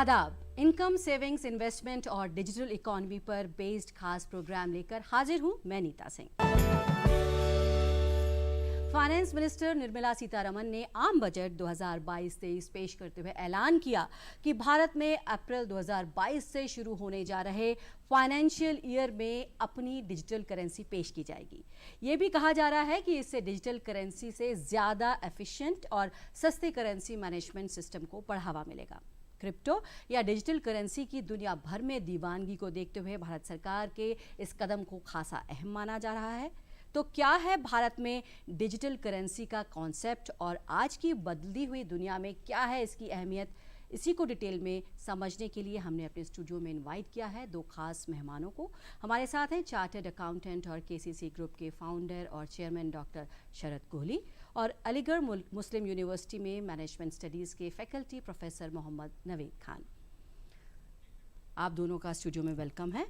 आदाब। Income savings investment और digital economy पर बेस्ड खास प्रोग्राम लेकर हाजिर हूं मैं नीता सिंह। फाइनेंस मिनिस्टर निर्मला सीतारमण ने आम बजट 2022-23 पेश करते हुए ऐलान किया कि भारत में अप्रैल 2022 से शुरू होने जा रहे फाइनेंशियल ईयर में अपनी डिजिटल करेंसी पेश की जाएगी। ये भी कहा जा रहा है कि इससे डिजिटल करेंसी से ज़्यादा एफिशिएंट और सस्ते करेंसी मैनेजमेंट सिस्टम को बढ़ावा मिलेगा। क्रिप्टो या डिजिटल करेंसी की दुनिया भर में दीवानगी को देखते हुए भारत सरकार के इस कदम को खासा अहम माना जा रहा है। तो क्या है भारत में डिजिटल करेंसी का कॉन्सेप्ट और आज की बदलती हुई दुनिया में क्या है इसकी अहमियत, इसी को डिटेल में समझने के लिए हमने अपने स्टूडियो में इनवाइट किया है दो खास मेहमानों को। हमारे साथ हैं चार्टर्ड अकाउंटेंट और केसीसी ग्रुप के फाउंडर और चेयरमैन डॉक्टर शरद कोहली और अलीगढ़ मुस्लिम यूनिवर्सिटी में मैनेजमेंट स्टडीज़ के फैकल्टी प्रोफेसर मोहम्मद नवीद खान। आप दोनों का स्टूडियो में वेलकम है।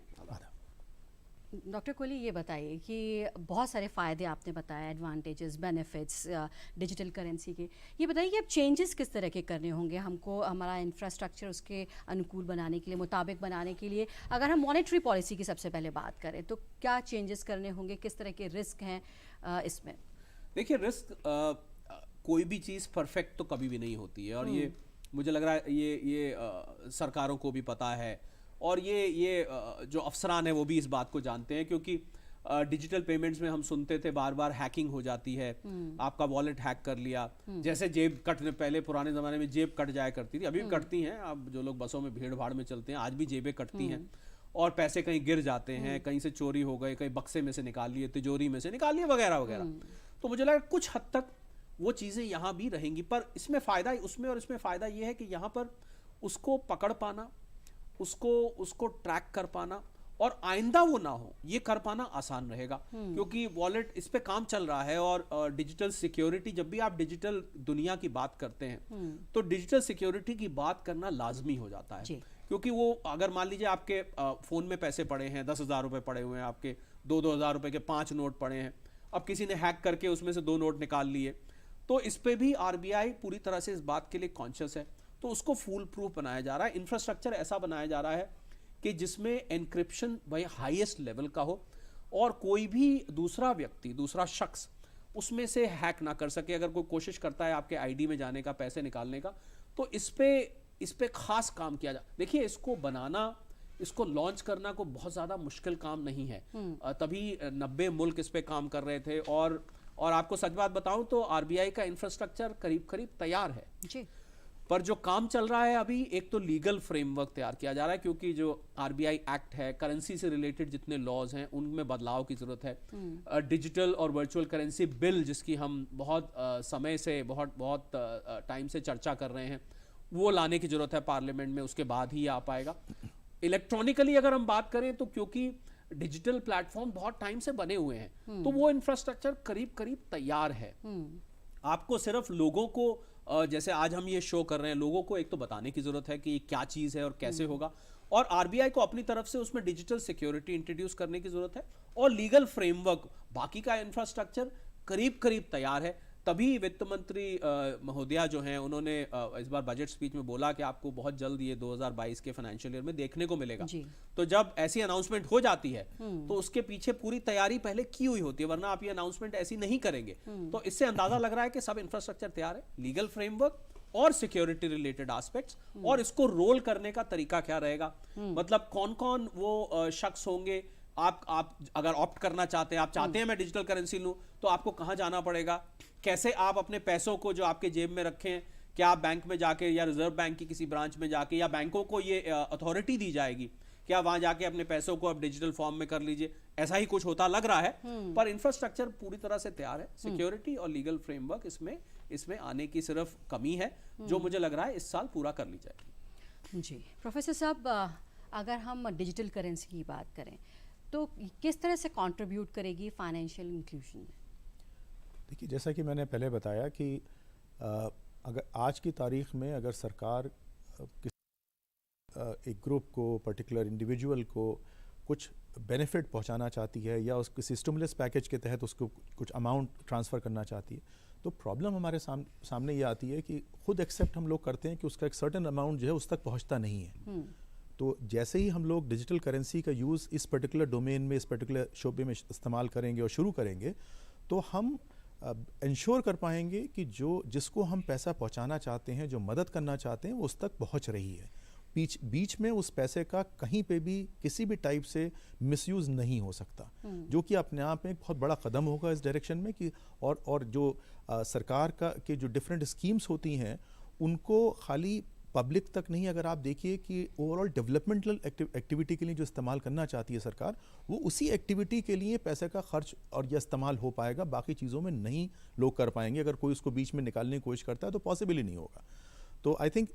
डॉक्टर कोहली, ये बताइए कि बहुत सारे फ़ायदे आपने बताया, एडवांटेजेस, बेनिफिट्स डिजिटल करेंसी के। ये बताइए कि अब चेंजेस किस तरह के करने होंगे हमको, हमारा इंफ्रास्ट्रक्चर उसके अनुकूल बनाने के लिए, मुताबिक बनाने के लिए। अगर हम मॉनेटरी पॉलिसी की सबसे पहले बात करें तो क्या चेंजेस करने होंगे, किस तरह के रिस्क हैं इसमें? देखिए, रिस्क कोई भी चीज़ परफेक्ट तो कभी भी नहीं होती है और ये मुझे लग रहा है ये सरकारों को भी पता है और ये जो अफसरान है वो भी इस बात को जानते हैं, क्योंकि डिजिटल पेमेंट्स में हम सुनते थे बार बार हैकिंग हो जाती है, आपका वॉलेट हैक कर लिया, जैसे जेब कटने, पहले पुराने ज़माने में जेब कट जाया करती थी, अभी भी कटती हैं। अब जो लोग बसों में भीड़ भाड़ में चलते हैं आज भी जेबें कटती हैं और पैसे कहीं गिर जाते हैं, कहीं से चोरी हो गए, कहीं बक्से में से निकाल लिए, तिजोरी में से निकाल लिए, वगैरह वगैरह। तो मुझे लगा कुछ हद तक वो चीज़ें यहाँ भी रहेंगी, पर इसमें फ़ायदा उसमें और इसमें फ़ायदा ये है कि यहाँ पर उसको पकड़ पाना, उसको ट्रैक कर पाना और आइंदा वो ना हो ये कर पाना आसान रहेगा, क्योंकि वॉलेट इस पे काम चल रहा है। और डिजिटल सिक्योरिटी, जब भी आप डिजिटल दुनिया की बात करते हैं तो डिजिटल सिक्योरिटी की बात करना लाजमी हो जाता है, क्योंकि वो अगर मान लीजिए आपके फ़ोन में पैसे पड़े हैं, 10,000 रुपये पड़े हुए हैं, आपके 2-2 हज़ार रुपये के 5 नोट पड़े हैं, अब किसी ने हैक करके उसमें से 2 नोट निकाल लिए, तो इस पे भी आरबीआई पूरी तरह से इस बात के लिए कॉन्शियस है। तो उसको फुल प्रूफ बनाया जा रहा है, इंफ्रास्ट्रक्चर ऐसा बनाया जा रहा है कि जिसमें एनक्रिप्शन भाई हाईएस्ट लेवल का हो और कोई भी दूसरा व्यक्ति, दूसरा शख्स उसमें से हैक ना कर सके। अगर कोई कोशिश करता है आपके आईडी में जाने का, पैसे निकालने का, तो इस पे खास काम किया जा। देखिए, इसको बनाना, इसको लॉन्च करना को बहुत ज़्यादा मुश्किल काम नहीं है, तभी 90 मुल्क इस पे काम कर रहे थे। और आपको सच बात बताऊं तो आरबीआई का इंफ्रास्ट्रक्चर करीब करीब तैयार है जी। पर जो काम चल रहा है अभी, एक तो लीगल फ्रेमवर्क तैयार किया जा रहा है, क्योंकि जो आरबीआई एक्ट है, करेंसी से रिलेटेड जितने लॉज हैं उनमें बदलाव की जरूरत है। डिजिटल और वर्चुअल करेंसी बिल, जिसकी हम बहुत समय से, बहुत टाइम से चर्चा कर रहे हैं, वो लाने की जरूरत है पार्लियामेंट में, उसके बाद ही आ पाएगा। इलेक्ट्रॉनिकली अगर हम बात करें तो क्योंकि डिजिटल प्लेटफॉर्म बहुत टाइम से बने हुए हैं, तो वो इंफ्रास्ट्रक्चर करीब करीब तैयार है। आपको सिर्फ लोगों को, जैसे आज हम ये शो कर रहे हैं, लोगों को एक तो बताने की जरूरत है कि क्या चीज है और कैसे होगा, और आरबीआई को अपनी तरफ से उसमें डिजिटल सिक्योरिटी इंट्रोड्यूस करने की जरूरत है, और लीगल फ्रेमवर्क, बाकी का इंफ्रास्ट्रक्चर करीब करीब तैयार है। तभी वित्त मंत्री महोदया जो हैं, उन्होंने इस बार बजट स्पीच में बोला कि आपको बहुत जल्द ये 2022 के फाइनेंशियल ईयर में देखने को मिलेगा। तो जब ऐसी अनाउंसमेंट हो जाती है तो उसके पीछे पूरी तैयारी पहले की हुई होती है, वरना आप ये अनाउंसमेंट ऐसी नहीं करेंगे। तो इससे अंदाजा लग रहा है कि सब इंफ्रास्ट्रक्चर तैयार है, लीगल फ्रेमवर्क और सिक्योरिटी रिलेटेड एस्पेक्ट्स, और इसको रोल करने का तरीका क्या रहेगा, मतलब कौन कौन वो शख्स होंगे। आप अगर ऑप्ट करना चाहते हैं, आप चाहते हैं मैं डिजिटल करेंसी लूं, तो आपको कहां जाना पड़ेगा, कैसे आप अपने पैसों को जो आपके जेब में रखें, क्या आप बैंक में जाके या रिजर्व बैंक की किसी ब्रांच में जाके, या बैंकों को ये अथॉरिटी दी जाएगी क्या वहां जाके अपने पैसों को अब डिजिटल फॉर्म में कर लीजिए, ऐसा ही कुछ होता लग रहा है। पर इंफ्रास्ट्रक्चर पूरी तरह से तैयार है, सिक्योरिटी और लीगल फ्रेमवर्क इसमें आने की सिर्फ कमी है, जो मुझे लग रहा है इस साल पूरा कर ली जाएगी। जी प्रोफेसर साहब, अगर हम डिजिटल करेंसी की बात करें तो किस तरह से कंट्रीब्यूट करेगी फाइनेंशियल इंक्लूजन में? देखिए, जैसा कि मैंने पहले बताया कि अगर आज की तारीख में अगर सरकार एक ग्रुप को, पर्टिकुलर इंडिविजुअल को कुछ बेनिफिट पहुंचाना चाहती है या उस किसी स्टिमुलस पैकेज के तहत उसको कुछ अमाउंट ट्रांसफ़र करना चाहती है, तो प्रॉब्लम हमारे सामने ये आती है कि खुद एक्सेप्ट हम लोग करते हैं कि उसका एक सर्टेन अमाउंट जो है उस तक पहुंचता नहीं है। तो जैसे ही हम लोग डिजिटल करेंसी का यूज़ इस पर्टिकुलर डोमेन में, इस पर्टिकुलर शोबे में इस्तेमाल करेंगे और शुरू करेंगे, तो हम इंश्योर कर पाएंगे कि जिसको हम पैसा पहुंचाना चाहते हैं, जो मदद करना चाहते हैं, वो उस तक पहुंच रही है। बीच में उस पैसे का कहीं पे भी किसी भी टाइप से मिसयूज़ नहीं हो सकता, जो कि अपने आप में एक बहुत बड़ा कदम होगा इस डायरेक्शन में कि और जो सरकार के जो डिफरेंट स्कीम्स होती हैं उनको खाली पब्लिक तक नहीं, अगर आप देखिए कि ओवरऑल डेवलपमेंटल एक्टिविटी के लिए जो इस्तेमाल करना चाहती है सरकार, वो उसी एक्टिविटी के लिए पैसे का खर्च और यह इस्तेमाल हो पाएगा, बाकी चीज़ों में नहीं लोग कर पाएंगे। अगर कोई उसको बीच में निकालने की कोशिश करता है तो पॉसिबल ही नहीं होगा। तो आई थिंक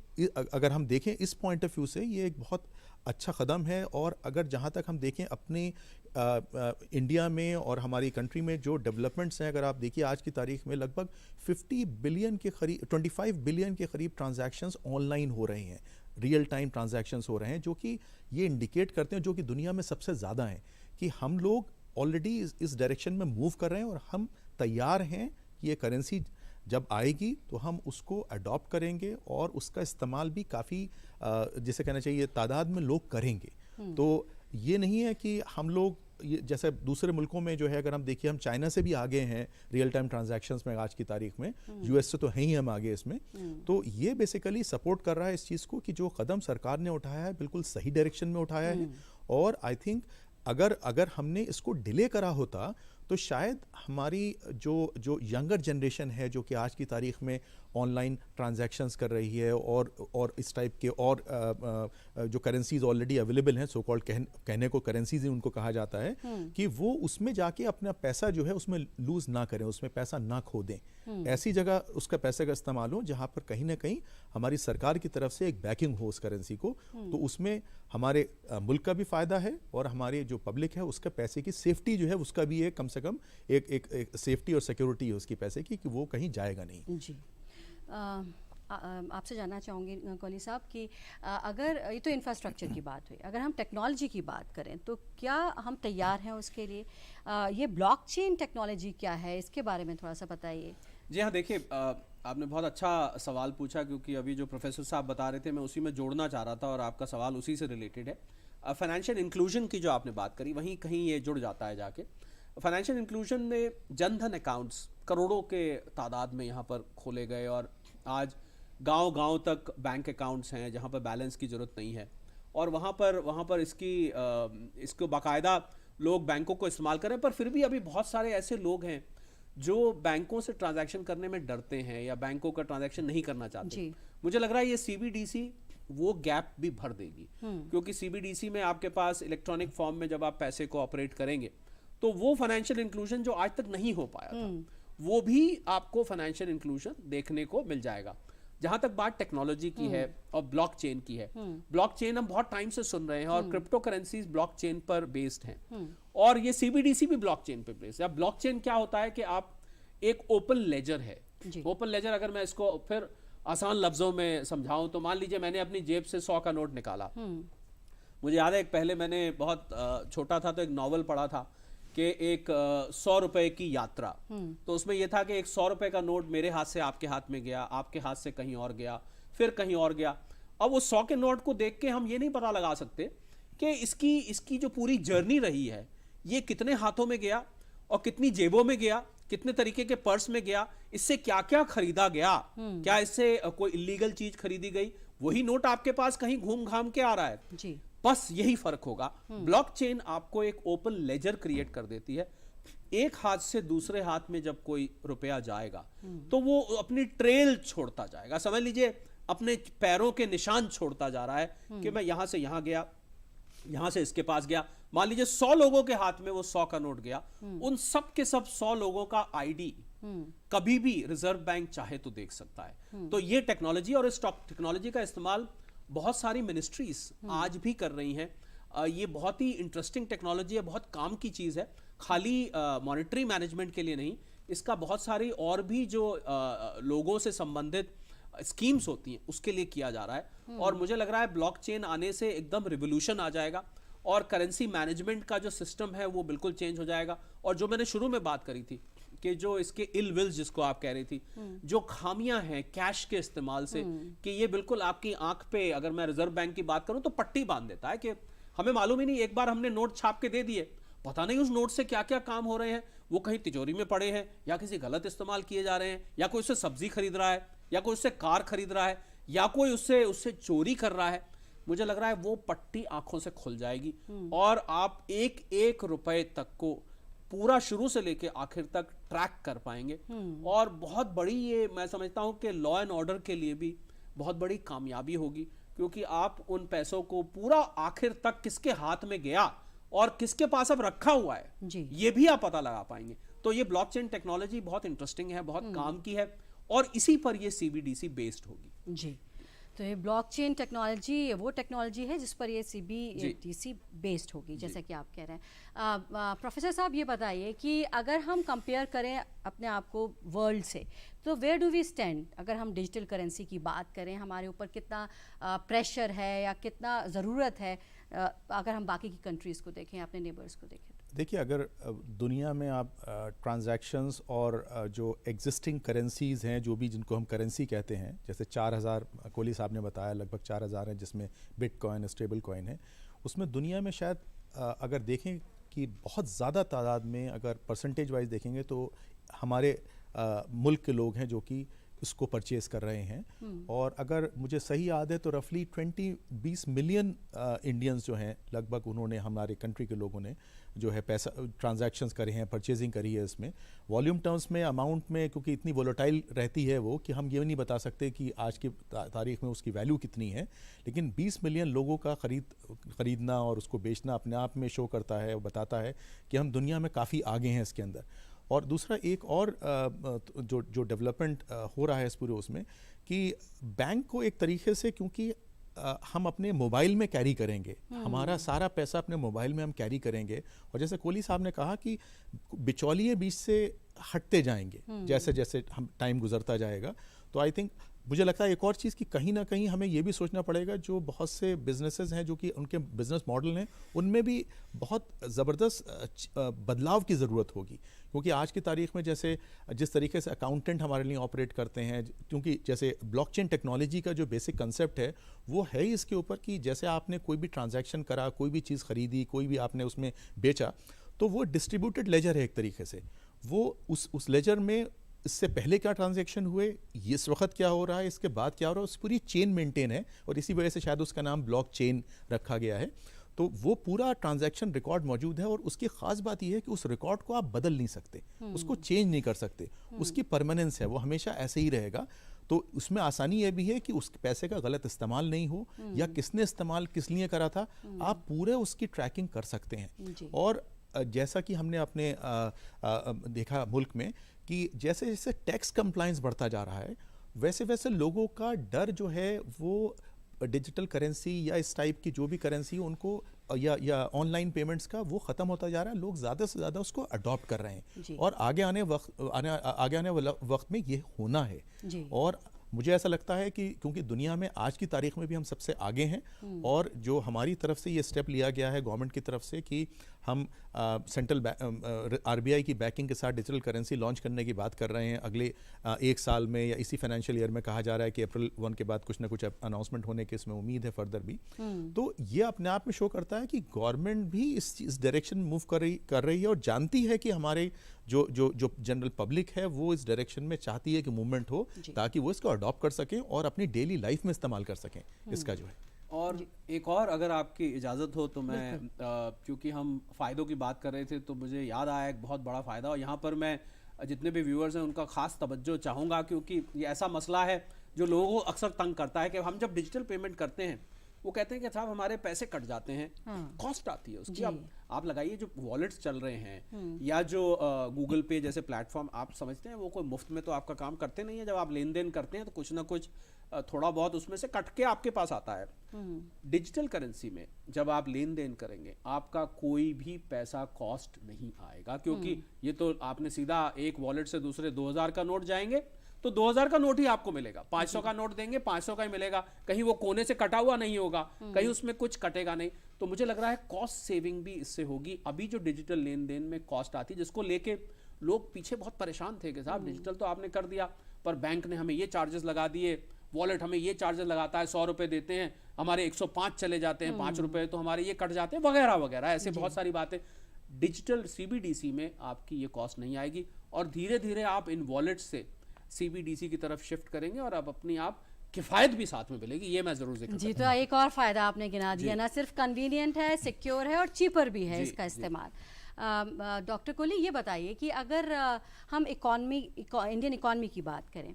अगर हम देखें इस पॉइंट ऑफ व्यू से ये एक बहुत अच्छा कदम है। और अगर जहाँ तक हम देखें अपने इंडिया में और हमारी कंट्री में जो डेवलपमेंट्स हैं, अगर आप देखिए आज की तारीख में लगभग 50 बिलियन के करीब, 25 बिलियन के करीब ट्रांजैक्शंस ऑनलाइन हो रहे हैं, रियल टाइम ट्रांजैक्शंस हो रहे हैं, जो कि ये इंडिकेट करते हैं, जो कि दुनिया में सबसे ज़्यादा हैं, कि हम लोग ऑलरेडी इस डायरेक्शन में मूव कर रहे हैं और हम तैयार हैं कि ये करेंसी जब आएगी तो हम उसको अडॉप्ट करेंगे और उसका इस्तेमाल भी काफ़ी जिसे कहना चाहिए तादाद में लोग करेंगे। तो ये नहीं है कि हम लोग जैसे दूसरे मुल्कों में जो है, अगर हम देखिए हम चाइना से भी आगे हैं रियल टाइम ट्रांजैक्शंस में आज की तारीख में, यूएस से तो हैं ही हम आगे इसमें। तो ये बेसिकली सपोर्ट कर रहा है इस चीज़ को कि जो कदम सरकार ने उठाया है बिल्कुल सही डायरेक्शन में उठाया है। और आई थिंक अगर हमने इसको डिले करा होता तो शायद हमारी जो यंगर जनरेशन है, जो कि आज की तारीख में ऑनलाइन ट्रांजैक्शंस कर रही है और इस टाइप के और जो करेंसीज ऑलरेडी अवेलेबल हैं, सो कॉल्ड कहने को करेंसीज ही उनको कहा जाता है, कि वो उसमें जाके अपना पैसा जो है उसमें लूज ना करें, उसमें पैसा ना खो दें। ऐसी जगह उसका पैसे का इस्तेमाल हो जहाँ पर कहीं ना कहीं हमारी सरकार की तरफ से एक बैकिंग हो उस करेंसी को, तो उसमें हमारे मुल्क का भी फ़ायदा है और हमारे जो पब्लिक है उसका पैसे की सेफ्टी जो है उसका भी एक कम से कम एक सेफ्टी और सिक्योरिटी है उसकी पैसे की, कि वो कहीं जाएगा नहीं। जी, आपसे जानना चाहूँगी कोहली साहब कि अगर ये तो इंफ्रास्ट्रक्चर की बात हुई, अगर हम टेक्नोलॉजी की बात करें तो क्या हम तैयार हैं उसके लिए? ये ब्लॉकचेन टेक्नोलॉजी क्या है, इसके बारे में थोड़ा सा बताइए। जी हाँ, देखिए आपने बहुत अच्छा सवाल पूछा, क्योंकि अभी जो प्रोफेसर साहब बता रहे थे मैं उसी में जोड़ना चाह रहा था और आपका सवाल उसी से रिलेटेड है। फाइनेंशियल इंक्लूजन की जो आपने बात करी वहीं कहीं ये जुड़ जाता है जाके। फाइनेंशियल इंक्लूजन में जनधन अकाउंट्स करोड़ों के तादाद में यहाँ पर खोले गए और आज गांव-गांव तक बैंक अकाउंट्स हैं जहाँ पर बैलेंस की ज़रूरत नहीं है, और वहाँ पर इसको बाकायदा लोग बैंकों को इस्तेमाल करें। पर फिर भी अभी बहुत सारे ऐसे लोग हैं जो बैंकों से ट्रांजैक्शन करने में डरते हैं या बैंकों का ट्रांजैक्शन नहीं करना चाहते। मुझे लग रहा है ये CBDC वो गैप भी भर देगी, क्योंकि CBDC में आपके पास इलेक्ट्रॉनिक फॉर्म में जब आप पैसे को ऑपरेट करेंगे तो वो फाइनेंशियल इंक्लूजन जो आज तक नहीं हो पाया था, वो भी आपको फाइनेंशियल इंक्लूजन देखने को मिल जाएगा। जहां तक बात टेक्नोलॉजी की है और ब्लॉकचेन की है, ब्लॉकचेन हम बहुत टाइम से सुन रहे हैं और क्रिप्टो करेंसीज ब्लॉकचेन पर बेस्ड हैं और ये CBDC भी ब्लॉकचेन पर बेस्ड है। अब ब्लॉकचेन क्या होता है कि आप एक ओपन लेजर है। ओपन लेजर अगर मैं इसको फिर आसान लफ्जों में समझाऊं तो मान लीजिए मैंने अपनी जेब से 100 का नोट निकाला। मुझे याद है पहले मैंने बहुत छोटा था तो एक नॉवल पढ़ा था कि एक 100 रुपए की यात्रा, तो उसमें यह था कि एक 100 रुपए का नोट मेरे हाथ से आपके हाथ में गया, आपके हाथ से कहीं और गया, फिर कहीं और गया। अब वो 100 के नोट को देख के हम ये नहीं पता लगा सकते कि इसकी जो पूरी जर्नी रही है ये कितने हाथों में गया और कितनी जेबों में गया, कितने तरीके के पर्स में गया, इससे क्या क्या खरीदा गया, क्या इससे कोई इलीगल चीज खरीदी गई, वही नोट आपके पास कहीं घूम घाम के आ रहा है जी। बस यही फर्क होगा। ब्लॉकचेन आपको एक ओपन लेजर क्रिएट कर देती है। एक हाथ से दूसरे हाथ में जब कोई रुपया जाएगा तो वो अपनी ट्रेल छोड़ता जाएगा। समझ लीजिए अपने पैरों के निशान छोड़ता जा रहा है कि मैं यहां से यहां गया, यहां से इसके पास गया। मान लीजिए 100 लोगों के हाथ में वो 100 का नोट गया, उन सब के सब 100 लोगों का आईडी कभी भी रिजर्व बैंक चाहे तो देख सकता है। तो ये टेक्नोलॉजी और इस टेक्नोलॉजी का इस्तेमाल बहुत सारी मिनिस्ट्रीज आज भी कर रही हैं। ये बहुत ही इंटरेस्टिंग टेक्नोलॉजी है, बहुत काम की चीज है, खाली मॉनेटरी मैनेजमेंट के लिए नहीं, इसका बहुत सारी और भी जो लोगों से संबंधित स्कीम्स होती हैं उसके लिए किया जा रहा है। और मुझे लग रहा है ब्लॉकचेन आने से एकदम रिवोल्यूशन आ जाएगा और करेंसी मैनेजमेंट का जो सिस्टम है वो बिल्कुल चेंज हो जाएगा। और जो मैंने शुरू में बात करी थी कि जो इसके इल विल्स जिसको आप कह रही थी, जो खामियां हैं कैश के इस्तेमाल से, कि ये बिल्कुल आपकी आंख पे, अगर मैं रिजर्व बैंक की बात करूं तो पट्टी बांध देता है कि हमें मालूम ही नहीं, एक बार हमने नोट छाप के दे दिए, पता नहीं उस नोट से क्या क्या काम हो रहे हैं, वो कहीं तिजोरी में पड़े हैं या किसी गलत इस्तेमाल किए जा रहे हैं, या कोई उससे सब्जी खरीद रहा है, या कोई उससे कार खरीद रहा है, या कोई उससे चोरी कर रहा है। मुझे लग रहा है वो पट्टी आंखों से खुल जाएगी और आप एक एक रुपए तक को पूरा शुरू से लेके आखिर तक ट्रैक कर पाएंगे। और बहुत बड़ी, ये मैं समझता हूं कि लॉ एंड ऑर्डर के लिए भी बहुत बड़ी कामयाबी होगी, क्योंकि आप उन पैसों को पूरा आखिर तक किसके हाथ में गया और किसके पास अब रखा हुआ है जी। ये भी आप पता लगा पाएंगे। तो ये ब्लॉकचेन टेक्नोलॉजी बहुत इंटरेस्टिंग है, बहुत काम की है, और इसी पर ये CBDC बेस्ड होगी। जी, तो ये ब्लॉकचेन टेक्नोलॉजी वो टेक्नोलॉजी है जिस पर ये CBDC बेस्ड होगी, जैसा कि आप कह रहे हैं। प्रोफेसर साहब, ये बताइए कि अगर हम कंपेयर करें अपने आप को वर्ल्ड से, तो वेयर डू वी स्टैंड? अगर हम डिजिटल करेंसी की बात करें, हमारे ऊपर कितना प्रेशर है या कितना ज़रूरत है अगर हम बाकी की कंट्रीज़ को देखें, अपने नेबर्स को देखें? देखिए, अगर दुनिया में आप ट्रांजैक्शंस और जो एग्जिस्टिंग करेंसीज़ हैं, जो भी जिनको हम करेंसी कहते हैं, जैसे 4000 कोहली साहब ने बताया लगभग 4000 हैं, जिसमें बिटकॉइन स्टेबल कॉइन है, उसमें दुनिया में शायद अगर देखें कि बहुत ज़्यादा तादाद में अगर परसेंटेज वाइज देखेंगे तो हमारे मुल्क के लोग हैं जो कि इसको परचेज़ कर रहे हैं। और अगर मुझे सही याद है तो रफली 20 मिलियन इंडियंस जो हैं लगभग, उन्होंने, हमारे कंट्री के लोगों ने जो है पैसा ट्रांजैक्शंस करे हैं, परचेजिंग करी है। इसमें वॉल्यूम टर्म्स में, अमाउंट में, क्योंकि इतनी वोलेटाइल रहती है वो, कि हम ये नहीं बता सकते कि आज की तारीख में उसकी वैल्यू कितनी है, लेकिन 20 मिलियन लोगों का ख़रीदना और उसको बेचना अपने आप में शो करता है, बताता है कि हम दुनिया में काफ़ी आगे हैं इसके अंदर। और दूसरा एक और जो डेवलपमेंट हो रहा है इस पूरे उसमें, कि बैंक को एक तरीके से, क्योंकि हम अपने मोबाइल में कैरी करेंगे, हमारा सारा पैसा अपने मोबाइल में हम कैरी करेंगे, और जैसे कोहली साहब ने कहा कि बिचौलिए बीच से हटते जाएंगे जैसे जैसे हम टाइम गुजरता जाएगा। तो आई थिंक, मुझे लगता है एक और चीज़ कि कहीं ना कहीं हमें ये भी सोचना पड़ेगा, जो बहुत से बिजनेसेस हैं जो कि उनके बिजनेस मॉडल हैं, उनमें भी बहुत ज़बरदस्त बदलाव की ज़रूरत होगी। क्योंकि आज की तारीख में जैसे जिस तरीके से अकाउंटेंट हमारे लिए ऑपरेट करते हैं, क्योंकि जैसे ब्लॉकचेन टेक्नोलॉजी का जो बेसिक कंसेप्ट है वो है ही इसके ऊपर कि जैसे आपने कोई भी ट्रांजैक्शन करा, कोई भी चीज़ खरीदी, कोई भी आपने उसमें बेचा, तो वो डिस्ट्रीब्यूटेड लेजर है एक तरीके से। वो उस लेजर में इससे पहले क्या ट्रांजैक्शन हुए, इस वक्त क्या हो रहा है, इसके बाद क्या हो रहा है, उस पूरी चेन मेंटेन है, और इसी वजह से शायद उसका नाम ब्लॉक चेन रखा गया है। तो वो पूरा ट्रांजैक्शन रिकॉर्ड मौजूद है, और उसकी ख़ास बात यह है कि उस रिकॉर्ड को आप बदल नहीं सकते, उसको चेंज नहीं कर सकते, उसकी परमानेंस है, वो हमेशा ऐसे ही रहेगा। तो उसमें आसानी यह भी है कि उस पैसे का गलत इस्तेमाल नहीं हो, या किसने इस्तेमाल किस लिए करा था, आप पूरे उसकी ट्रैकिंग कर सकते हैं। और जैसा कि हमने अपने देखा मुल्क में कि जैसे जैसे टैक्स कंप्लायंस बढ़ता जा रहा है, वैसे वैसे लोगों का डर जो है वो डिजिटल करेंसी या इस टाइप की जो भी करेंसी उनको, या ऑनलाइन पेमेंट्स का, वो ख़त्म होता जा रहा है। लोग ज़्यादा से ज़्यादा उसको अडॉप्ट कर रहे हैं, और आगे आने वाले वक्त में ये होना है। और मुझे ऐसा लगता है कि क्योंकि दुनिया में आज की तारीख में भी हम सबसे आगे हैं, और जो हमारी तरफ से ये स्टेप लिया गया है गवर्नमेंट की तरफ से कि हम सेंट्रल RBI की बैकिंग के साथ डिजिटल करेंसी लॉन्च करने की बात कर रहे हैं अगले 1 साल में, या इसी फाइनेंशियल ईयर में कहा जा रहा है कि अप्रैल 1 के बाद कुछ ना कुछ अनाउंसमेंट होने की इसमें उम्मीद है फर्दर भी। तो ये अपने आप में शो करता है कि गवर्नमेंट भी इस डायरेक्शन मूव कर रही है, और जानती है कि हमारे जो जनरल पब्लिक है वो इस डायरेक्शन में चाहती है कि मूवमेंट हो, ताकि वो इसको अडॉप्ट कर सकें और अपनी डेली लाइफ में इस्तेमाल कर सकें इसका जो है। और एक और, अगर आपकी इजाज़त हो तो मैं, क्योंकि हम फ़ायदों की बात कर रहे थे, तो मुझे याद आया एक बहुत बड़ा फ़ायदा, और यहाँ पर मैं जितने भी व्यूअर्स हैं उनका ख़ास तवज्जो चाहूँगा, क्योंकि ये ऐसा मसला है जो लोगों को अक्सर तंग करता है कि हम जब डिजिटल पेमेंट करते हैं, वो कहते हैं कि साहब हमारे पैसे कट जाते हैं, कॉस्ट आती है उसकी। अब आप लगाइए, जो वॉलेट्स चल रहे हैं या जो गूगल पे जैसे प्लेटफॉर्म, आप समझते हैं वो कोई मुफ्त में तो आपका काम करते नहीं है। जब आप लेन देन करते हैं तो कुछ ना कुछ थोड़ा बहुत उसमें से कट के आपके पास आता है। डिजिटल करेंसी में जब आप लेन देन करेंगे, आपका कोई भी पैसा कॉस्ट नहीं आएगा, क्योंकि ये तो आपने सीधा एक वॉलेट से दूसरे 2000 का नोट जाएंगे तो 2000 का नोट ही आपको मिलेगा, 500 का नोट देंगे 500 का ही मिलेगा, कहीं वो कोने से कटा हुआ नहीं होगा, कहीं उसमें कुछ कटेगा नहीं। तो मुझे लग रहा है कॉस्ट सेविंग भी इससे होगी। अभी जो डिजिटल लेन देन में कॉस्ट आती है, जिसको लेके लोग पीछे बहुत परेशान थे कि साहब डिजिटल तो आपने कर दिया, पर बैंक ने हमें ये चार्जेस लगा दिए, वॉलेट हमें ये चार्जेस लगाता है, 100 रुपए देते हैं, हमारे 105 चले जाते हैं, 5 रुपए तो हमारे ये कट जाते हैं, वगैरह वगैरह, ऐसे बहुत सारी बातें। डिजिटल CBDC में आपकी ये कॉस्ट नहीं आएगी, और धीरे धीरे आप इन वॉलेट से CBDC की तरफ शिफ्ट करेंगे और अब अपनी आप किफ़ायत भी साथ में मिलेगी, ये मैं जरूर जिक्र जी। तो एक और फायदा आपने गिना दिया, ना सिर्फ कन्वीनियंट है, सिक्योर है और चीपर भी है इसका इस्तेमाल। डॉक्टर कोहली, ये बताइए कि अगर हम इंडियन इकॉनमी की बात करें,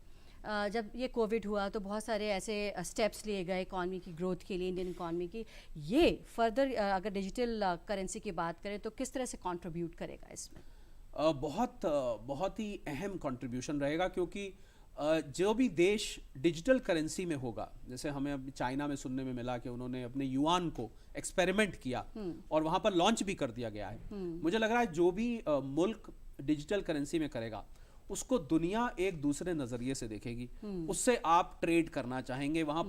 जब ये कोविड हुआ तो बहुत सारे ऐसे स्टेप्स लिए गए इकॉनमी की ग्रोथ के लिए, इंडियन इकॉनमी की, ये फर्दर अगर डिजिटल करेंसी की बात करें तो किस तरह से कंट्रीब्यूट करेगा इसमें? बहुत ही अहम कंट्रीब्यूशन रहेगा, क्योंकि जो भी देश डिजिटल करेंसी में होगा, जैसे हमें अब चाइना में सुनने में मिला कि उन्होंने अपने युआन को एक्सपेरिमेंट किया और वहां पर लॉन्च भी कर दिया गया है। मुझे लग रहा है जो भी मुल्क डिजिटल करेंसी में करेगा उसको दुनिया एक दूसरे नजरिए से देखेगी, उससे आप ट्रेड करना चाहेंगे, वहां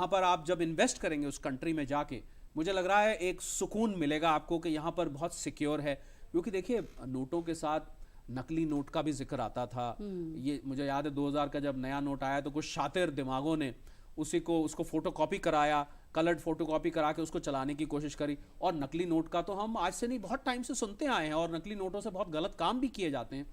पर आप जब इन्वेस्ट करेंगे उस कंट्री में जाके, मुझे लग रहा है एक सुकून मिलेगा आपको कि यहाँ पर बहुत सिक्योर है। क्योंकि देखिए, नोटों के साथ नकली नोट का भी जिक्र आता था। ये मुझे याद है 2000 का जब नया नोट आया तो कुछ शातिर दिमागों ने उसको फोटोकॉपी कराया, कलर्ड फोटोकॉपी करा के उसको चलाने की कोशिश करी। और नकली नोट का तो हम आज से नहीं, बहुत टाइम से सुनते आए हैं, और नकली नोटों से बहुत गलत काम भी किए जाते हैं,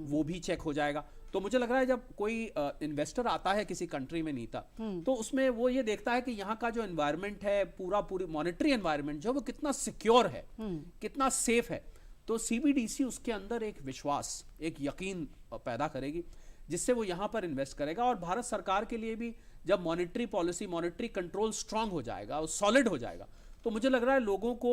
वो भी चेक हो जाएगा। तो मुझे लग रहा है जब कोई इन्वेस्टर आता है किसी कंट्री में नीता, तो उसमें वो ये देखता है कि यहाँ का जो एनवायरनमेंट है, पूरी मॉनेटरी एनवायरनमेंट जो, वो कितना सिक्योर है, कितना सेफ है। तो CBDC उसके अंदर एक विश्वास, एक यकीन पैदा करेगी, जिससे वो यहाँ पर इन्वेस्ट करेगा। और भारत सरकार के लिए भी जब monetary policy, monetary control strong हो जाएगा और सॉलिड हो जाएगा, तो मुझे लग रहा है लोगों को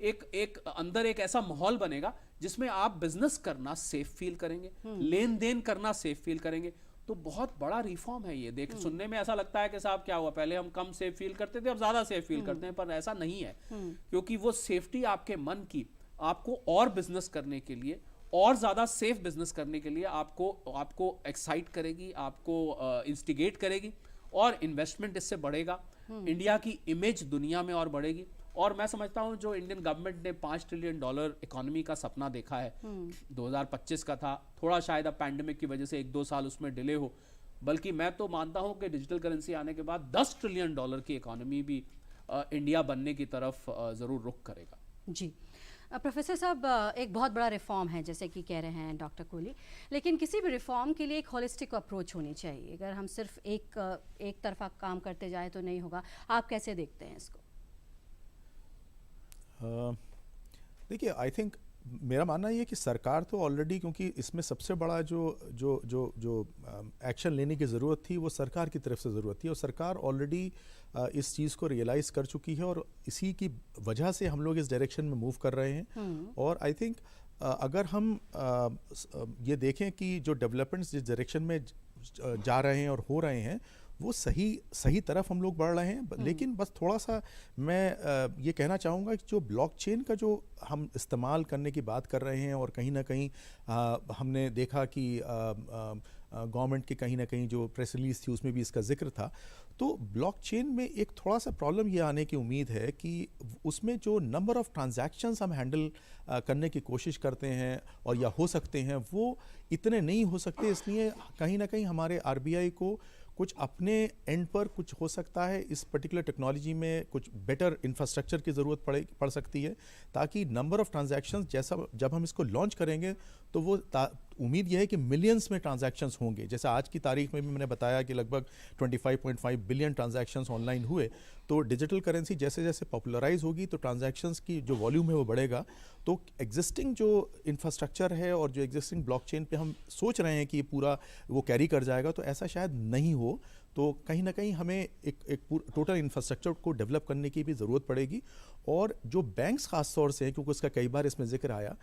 एक अंदर एक ऐसा माहौल बनेगा जिसमें आप बिजनेस करना सेफ फील करेंगे, लेन देन करना सेफ फील करेंगे। तो बहुत बड़ा रिफॉर्म है ये। सुनने में ऐसा लगता है कि साहब क्या हुआ, पहले हम कम सेफ फील करते थे, अब ज्यादा सेफ फील करते हैं, पर ऐसा नहीं है। क्योंकि वो सेफ्टी आपके मन की आपको और बिजनेस करने के लिए, और ज्यादा सेफ बिजनेस करने के लिए आपको एक्साइट करेगी, आपको इंस्टिगेट करेगी, और इन्वेस्टमेंट इससे बढ़ेगा। इंडिया की इमेज दुनिया में और बढ़ेगी। और मैं समझता हूं जो इंडियन गवर्नमेंट ने $5 ट्रिलियन इकोनॉमी का सपना देखा है, 2025 का था, थोड़ा शायद अब पैंडेमिक की वजह से 1-2 साल उसमें डिले हो, बल्कि मैं तो मानता हूं कि डिजिटल करेंसी आने के बाद $10 ट्रिलियन की इकोनॉमी भी इंडिया बनने की तरफ जरूर रुख करेगा। जी प्रोफेसर साहब, एक बहुत बड़ा रिफॉर्म है जैसे कि कह रहे हैं डॉक्टर कोहली, लेकिन किसी भी रिफॉर्म के लिए एक होलिस्टिक अप्रोच होनी चाहिए। अगर हम सिर्फ एक तरफा काम करते जाए तो नहीं होगा। आप कैसे देखते हैं इसको? देखिए, आई थिंक मेरा मानना ये है कि सरकार तो ऑलरेडी, क्योंकि इसमें सबसे बड़ा जो एक्शन लेने की ज़रूरत थी वो सरकार की तरफ से ज़रूरत थी, और सरकार ऑलरेडी इस चीज़ को रियलाइज़ कर चुकी है, और इसी की वजह से हम लोग इस डायरेक्शन में मूव कर रहे हैं। और आई थिंक अगर हम ये देखें कि जो डेवलपमेंट्स जिस डायरेक्शन में जा रहे हैं और हो रहे हैं, वो सही तरफ हम लोग बढ़ रहे हैं। लेकिन बस थोड़ा सा मैं ये कहना चाहूँगा कि जो ब्लॉकचेन का जो हम इस्तेमाल करने की बात कर रहे हैं, और कहीं ना कहीं हमने देखा कि गवर्नमेंट के कहीं ना कहीं जो प्रेस रिलीज थी उसमें भी इसका जिक्र था, तो ब्लॉकचेन में एक थोड़ा सा प्रॉब्लम ये आने की उम्मीद है कि उसमें जो नंबर ऑफ ट्रांजैक्शंस हम हैंडल करने की कोशिश करते हैं और या हो सकते हैं, वो इतने नहीं हो सकते। इसलिए कहीं ना कहीं हमारे RBI को कुछ अपने एंड पर कुछ हो सकता है, इस पर्टिकुलर टेक्नोलॉजी में कुछ बेटर इंफ्रास्ट्रक्चर की ज़रूरत पड़ सकती है, ताकि नंबर ऑफ़ ट्रांजैक्शंस जैसा जब हम इसको लॉन्च करेंगे तो वो उम्मीद यह है कि मिलियंस में ट्रांजैक्शंस होंगे। जैसे आज की तारीख में भी मैंने बताया कि लगभग 25.5 बिलियन ट्रांजैक्शंस ऑनलाइन हुए। तो डिजिटल करेंसी जैसे जैसे पॉपुलराइज होगी तो ट्रांजैक्शंस की जो वॉल्यूम है वो बढ़ेगा। तो एग्जिस्टिंग जो इंफ्रास्ट्रक्चर है और जो एग्जिस्टिंग ब्लॉकचेन पे हम सोच रहे हैं कि पूरा वो कैरी कर जाएगा, तो ऐसा शायद नहीं हो। तो कहीं ना कहीं हमें एक टोटल इंफ्रास्ट्रक्चर को डेवलप करने की भी ज़रूरत पड़ेगी। और जो बैंक्स ख़ास तौर से हैं, क्योंकि उसका कई बार इसमें जिक्र आया,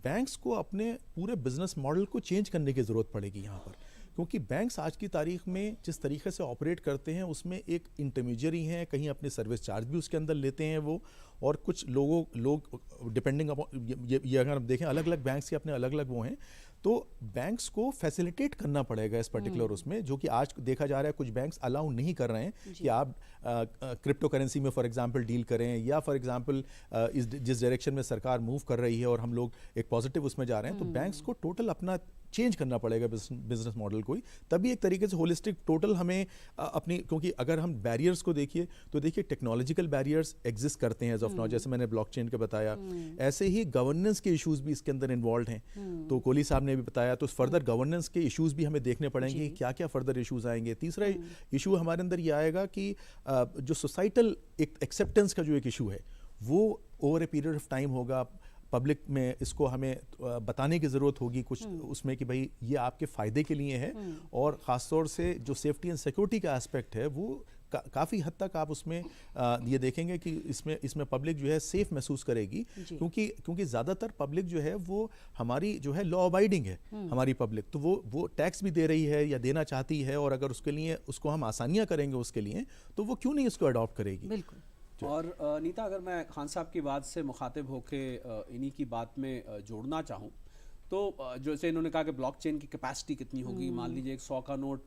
बैंक्स को अपने पूरे बिजनेस मॉडल को चेंज करने की ज़रूरत पड़ेगी यहाँ पर, क्योंकि बैंक्स आज की तारीख में जिस तरीके से ऑपरेट करते हैं उसमें एक इंटरमीडियरी हैं, कहीं अपने सर्विस चार्ज भी उसके अंदर लेते हैं वो, और कुछ लोग डिपेंडिंग अपॉन ये अगर हम देखें अलग अलग बैंक्स के अपने अलग अलग वो हैं। तो बैंक्स को फैसिलिटेट करना पड़ेगा इस पर्टिकुलर उसमें, जो कि आज देखा जा रहा है कुछ बैंक्स अलाउ नहीं कर रहे हैं कि आप क्रिप्टो करेंसी में फॉर एग्जांपल डील करें, या फॉर एग्जांपल जिस डायरेक्शन में सरकार मूव कर रही है और हम लोग एक पॉजिटिव उसमें जा रहे हैं, तो बैंक्स को टोटल अपना चेंज करना पड़ेगा बिजनेस मॉडल को ही, तभी एक तरीके से होलिस्टिक टोटल हमें अपनी, क्योंकि अगर हम बैरियर्स को देखिए तो देखिए टेक्नोलॉजिकल बैरियर्स एग्जिस्ट करते हैं एज ऑफ नाउ, जैसे मैंने ब्लॉकचेन का बताया, ऐसे ही गवर्नेंस के इश्यूज भी इसके अंदर इन्वॉल्व हैं। तो कोहली साहब ने भी बताया, तो फर्दर गवर्नेंस के इश्यूज भी हमें देखने पड़ेंगे, क्या क्या फर्दर इश्यूज आएंगे। तीसरा इशू हमारे अंदर ये आएगा कि जो सोसाइटल एक्सेप्टेंस का जो एक इशू है वो over a period of time होगा, पब्लिक में इसको हमें बताने की ज़रूरत होगी कुछ उसमें कि भाई ये आपके फ़ायदे के लिए है, और ख़ास तौर से जो सेफ्टी एंड सिक्योरिटी का एस्पेक्ट है वो काफ़ी हद तक आप उसमें ये देखेंगे कि इसमें पब्लिक जो है सेफ महसूस करेगी, क्योंकि ज़्यादातर पब्लिक जो है वो हमारी जो है लॉ अबाइडिंग है हमारी पब्लिक, तो वो टैक्स भी दे रही है या देना चाहती है, और अगर उसके लिए उसको हम आसानियाँ करेंगे उसके लिए, तो वो क्यों नहीं इसको अडॉप्ट करेगी। बिल्कुल। और नीता, अगर मैं खान साहब की बात से मुखातिब होके इन्हीं की बात में जोड़ना चाहूँ, तो जैसे इन्होंने कहा कि ब्लॉकचेन की कैपेसिटी कितनी होगी, मान लीजिए 100 का नोट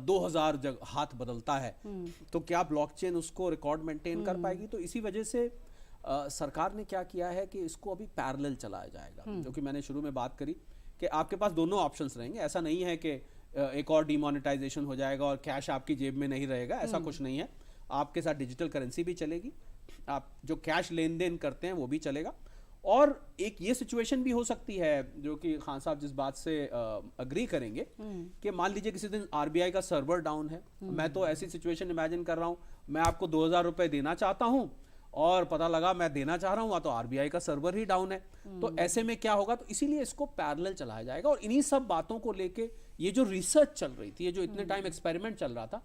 2000 हाथ बदलता है, तो क्या ब्लॉकचेन उसको रिकॉर्ड मेंटेन कर पाएगी? तो इसी वजह से सरकार ने क्या किया है कि इसको अभी पैरेलल चलाया जाएगा, जो कि मैंने शुरू में बात करी कि आपके पास दोनों ऑप्शंस रहेंगे। ऐसा नहीं है कि एक और डिमोनेटाइजेशन हो जाएगा और कैश आपकी जेब में नहीं रहेगा, ऐसा कुछ नहीं है। आपके साथ डिजिटल करेंसी भी चलेगी, आप जो कैश लेन देन करते हैं वो भी चलेगा, और एक ये सिचुएशन भी हो सकती है जो कि खान साहब जिस बात से अग्री करेंगे कि मान लीजिए किसी दिन आरबीआई का सर्वर डाउन है, मैं तो ऐसी सिचुएशन इमेजिन कर रहा हूँ, मैं आपको 2000 रुपए देना चाहता हूँ और पता लगा मैं देना चाह रहा हूँ तो आरबीआई का सर्वर ही डाउन है, तो ऐसे में क्या होगा? तो इसीलिए इसको पैरेलल चलाया जाएगा, और इन्हीं सब बातों को लेके ये जो रिसर्च चल रही थी, ये जो इतने टाइम एक्सपेरिमेंट चल रहा था,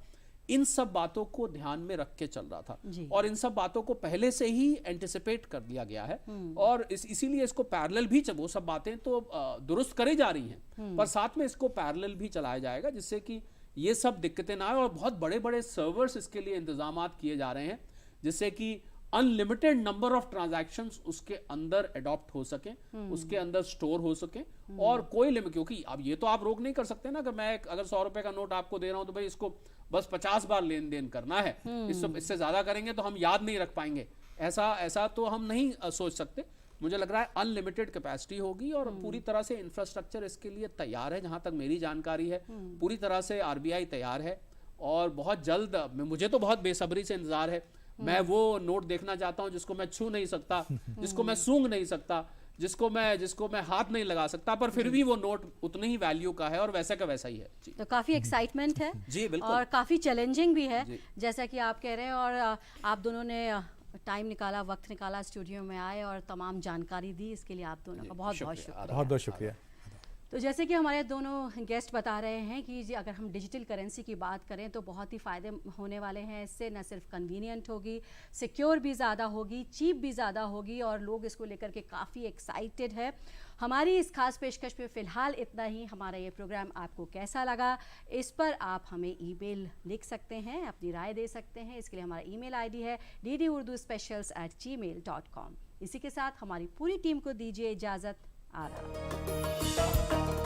इन सब बातों को ध्यान में रख के चल रहा था, और इन सब बातों को पहले से ही एंटिसिपेट कर लिया गया है, और इसीलिए इसको पैरेलल भी, वो सब बातें तो दुरुस्त करी जा रही हैं, पर साथ में इसको पैरेलल भी चलाया जाएगा, जिससे कि ये सब दिक्कतें ना आए, और बहुत बड़े बड़े सर्वर्स इसके लिए इंतजामात किए जा रहे हैं, जिससे कि अनलिमिटेड नंबर ऑफ ट्रांजैक्शंस उसके अंदर अडॉप्ट हो सके, उसके अंदर स्टोर हो सके, और कोई लिमिट, क्योंकि अब ये तो आप रोक नहीं कर सकते ना कि मैं अगर 100 रुपए का नोट आपको दे रहा हूं तो भाई इसको बस 50 बार लेन देन करना है, इससे ज्यादा करेंगे तो हम याद नहीं रख पाएंगे, ऐसा तो हम नहीं सोच सकते। मुझे लग रहा है अनलिमिटेड कैपेसिटी होगी, और पूरी तरह से इंफ्रास्ट्रक्चर इसके लिए तैयार है, जहां तक मेरी जानकारी है पूरी तरह से आरबीआई तैयार है, और बहुत जल्द, मुझे तो बहुत बेसब्री से इंतजार है, मैं वो नोट देखना चाहता हूं जिसको मैं छू नहीं सकता, जिसको मैं सूंघ नहीं सकता, जिसको मैं हाथ नहीं लगा सकता, पर फिर भी वो नोट उतनी ही वैल्यू का है और वैसा का वैसा ही है। जी। तो काफ़ी एक्साइटमेंट है जी बिल्कुल, और काफ़ी चैलेंजिंग भी है, जैसा कि आप कह रहे हैं, और आप दोनों ने टाइम निकाला, वक्त निकाला, स्टूडियो में आए और तमाम जानकारी दी, इसके लिए आप दोनों का बहुत बहुत शुक्रिया। बहुत बहुत शुक्रिया। तो जैसे कि हमारे दोनों गेस्ट बता रहे हैं कि जी अगर हम डिजिटल करेंसी की बात करें तो बहुत ही फ़ायदे होने वाले हैं इससे, न सिर्फ कन्वीनियंट होगी, सिक्योर भी ज़्यादा होगी, चीप भी ज़्यादा होगी, और लोग इसको लेकर के काफ़ी एक्साइटेड है। हमारी इस खास पेशकश में फ़िलहाल इतना ही। हमारा ये प्रोग्राम आपको कैसा लगा, इस पर आप हमें ईमेल लिख सकते हैं, अपनी राय दे सकते हैं। इसके लिए हमारा ईमेल आईडी है ddurduspecials@gmail.com। इसी के साथ हमारी पूरी टीम को दीजिए इजाज़त। आदाब।